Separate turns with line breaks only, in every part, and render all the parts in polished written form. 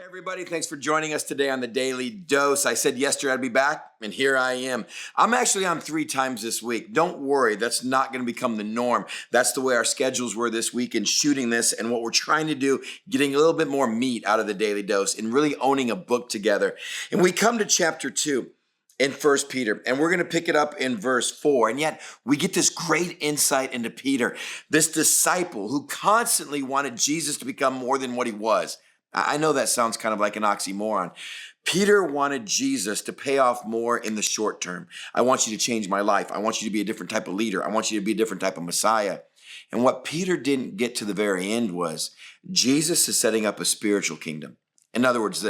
Hey everybody, thanks for joining us today on the Daily Dose. I said yesterday I'd be back, and here I am. I'm actually on 3 times this week. Don't worry, that's not going to become the norm. That's the way our schedules were this week in shooting this, and what we're trying to do, getting a little bit more meat out of the Daily Dose and really owning a book together. And we come to chapter 2 in 1 Peter, and we're going to pick it up in verse 4. And yet we get this great insight into Peter, this disciple who constantly wanted Jesus to become more than what he was. I know that sounds kind of like an oxymoron. Peter wanted Jesus to pay off more in the short term. I want you to change my life. I want you to be a different type of leader. I want you to be a different type of Messiah. And what Peter didn't get to the very end was Jesus is setting up a spiritual kingdom. In other words,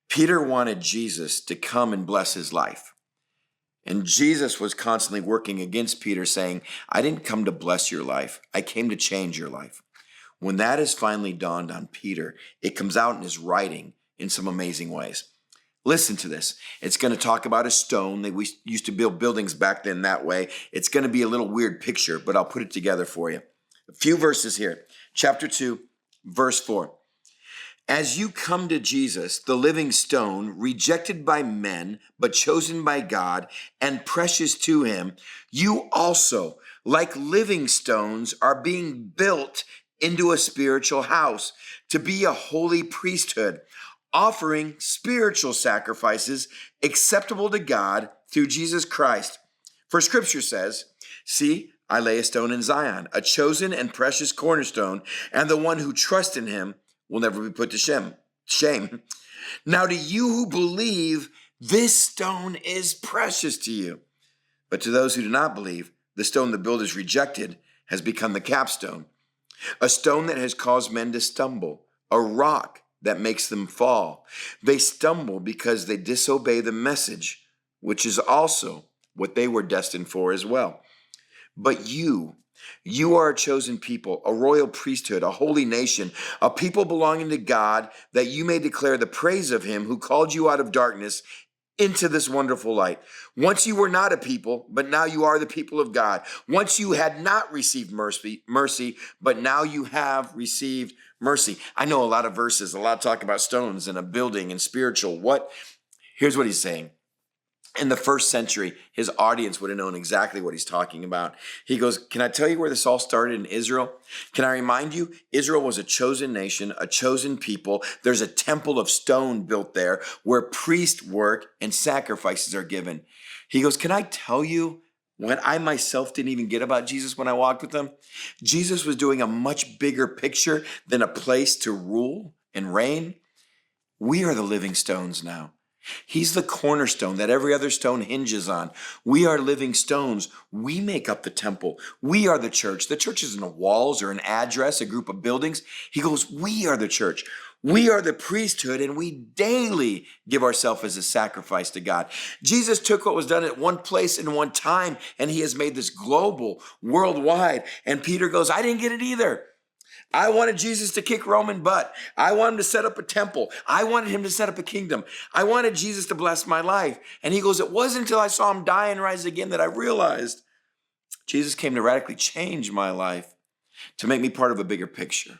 Peter wanted Jesus to come and bless his life. And Jesus was constantly working against Peter, saying, I didn't come to bless your life. I came to change your life. When that has finally dawned on Peter, it comes out in his writing in some amazing ways. Listen to this. It's going to talk about a stone. We used to build buildings back then that way. It's going to be a little weird picture, but I'll put it together for you. A few verses here. Chapter 2, verse 4. As you come to Jesus, the living stone, rejected by men, but chosen by God and precious to him, you also, like living stones, are being built into a spiritual house to be a holy priesthood, offering spiritual sacrifices acceptable to God through Jesus Christ. For Scripture says, see, I lay a stone in Zion, a chosen and precious cornerstone, and the one who trusts in him will never be put to shame. Now to you who believe, this stone is precious to you. But to those who do not believe, the stone the builders rejected has become the capstone, a stone that has caused men to stumble, a rock that makes them fall. They stumble because they disobey the message, which is also what they were destined for as well. But you are a chosen people, a royal priesthood, a holy nation, a people belonging to God, that you may declare the praise of him who called you out of darkness into this wonderful light. Once you were not a people, but now you are the people of God. Once you had not received mercy, but now you have received mercy. I know a lot of verses, a lot of talk about stones and a building and spiritual. Here's what he's saying. In the first century, his audience would have known exactly what he's talking about. He goes, can I tell you where this all started in Israel? Can I remind you? Israel was a chosen nation, a chosen people. There's a temple of stone built there where priests work and sacrifices are given. He goes, can I tell you what I myself didn't even get about Jesus when I walked with him? Jesus was doing a much bigger picture than a place to rule and reign. We are the living stones now. He's the cornerstone that every other stone hinges on. We are living stones. We make up the temple. We are the church. The church isn't a walls or an address, a group of buildings. He goes, we are the church. We are the priesthood, and we daily give ourselves as a sacrifice to God. Jesus took what was done at one place in one time, and he has made this global, worldwide. And Peter goes, I didn't get it either. I wanted Jesus to kick Roman butt. I wanted him to set up a temple. I wanted him to set up a kingdom. I wanted Jesus to bless my life. And he goes, it wasn't until I saw him die and rise again that I realized Jesus came to radically change my life, to make me part of a bigger picture.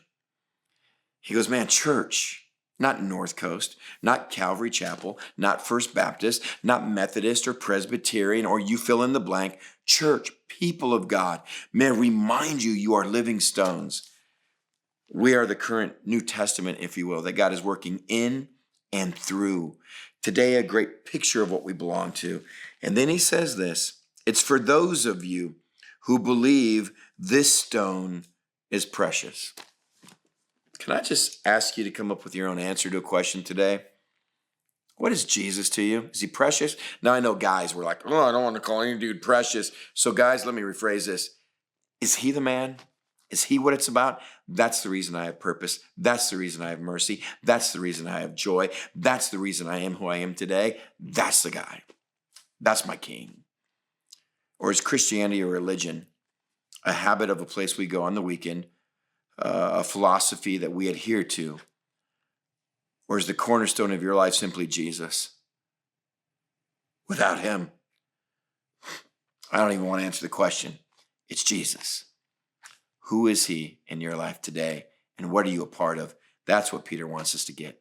He goes, man, church, not North Coast, not Calvary Chapel, not First Baptist, not Methodist or Presbyterian, or you fill in the blank. Church, people of God, may I remind you, you are living stones. We are the current New Testament, if you will, that God is working in and through. Today, a great picture of what we belong to. And then he says this, it's for those of you who believe this stone is precious. Can I just ask you to come up with your own answer to a question today? What is Jesus to you? Is he precious? Now, I know guys were like, oh, I don't want to call any dude precious. So guys, let me rephrase this. Is he the man? Is he what it's about? That's the reason I have purpose. That's the reason I have mercy. That's the reason I have joy. That's the reason I am who I am today. That's the guy. That's my king. Or is Christianity a religion, a habit of a place we go on the weekend, a philosophy that we adhere to? Or is the cornerstone of your life simply Jesus? Without him, I don't even want to answer the question. It's Jesus. Who is he in your life today? And what are you a part of? That's what Peter wants us to get.